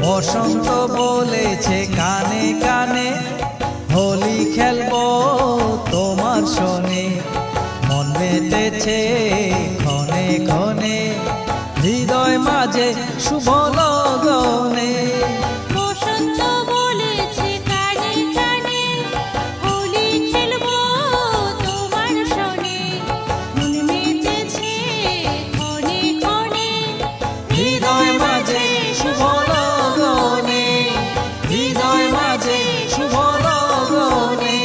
বসন্ত বলেছে কানে কানে, হোলি খেলবো তোমার সনে। মন মেতেছে ক্ষণে ক্ষণে, হৃদয় মাঝে শুভ লগনে। বসন্ত বলেছে কানে কানে, হোলি খেলবো তোমার সনে। মন মেতেছে ক্ষণে ক্ষণে, হৃদয় মাঝে শুভ লগনে, হৃদয় মাঝে শুভ লগনে।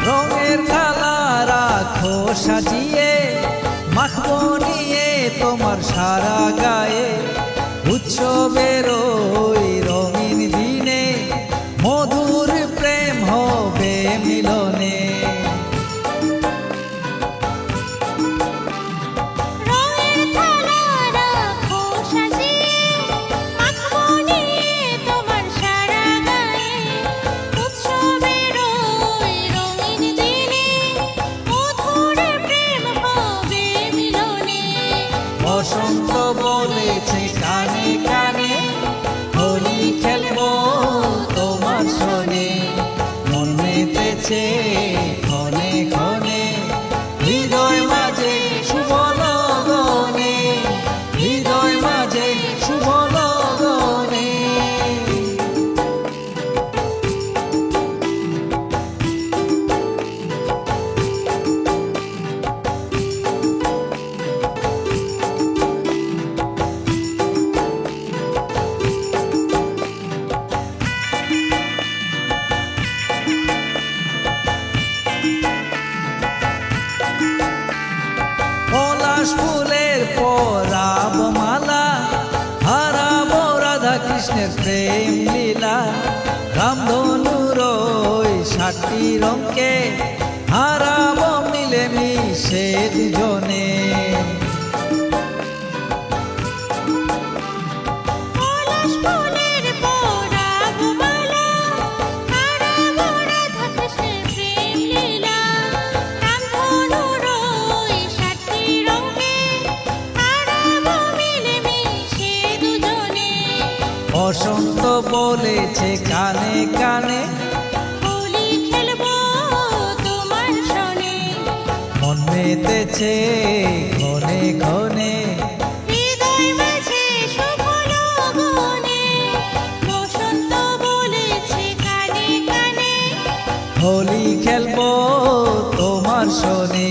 রঙের থালা রাখো সাজিয়ে, মাখবো নিয়ে তোমার সারা গায়ে। উৎসবের ওই রঙিন দিনে, মধুর প্রেম হবে মিলনে। রঙের থালা রাখো সাজিয়ে, মাখবো নিয়ে তোমার সারা গায়ে। উৎসবের ওই রঙিন দিনে, মধুর প্রেম হবে মিলনে। বসন্ত বলেছে কানে কানে, হোলি খেলবো তোমার সনে। মন মেতেছে ক্ষণে ক্ষণে, হৃদয় মাঝে শুভ লগনে, হৃদয় মাঝে শুভ লগনে। পলাশ ফুলের পরাব মালা, হারাবো রাধা কৃষ্ণের প্রেম লীলা। রামধনুর ওই 7টি রঙকে, হারাবো মিলে মিশে দুজনে। পলাশ ফুলের পরাব মালা, হারাবো রাধা কৃষ্ণের প্রেম লীলা। রামধনুর ওই 7টি রঙকে, হারাবো মিলে মিশে দুজনে। বসন্ত বলেছে কানে কানে, হোলি খেলবো তোমার সনে। মন মেতেছে ক্ষণে ক্ষণে, হৃদয় মাঝে শুভ লগনে। বসন্ত বলেছে কানে কানে, হোলি খেলবো তোমার সনে।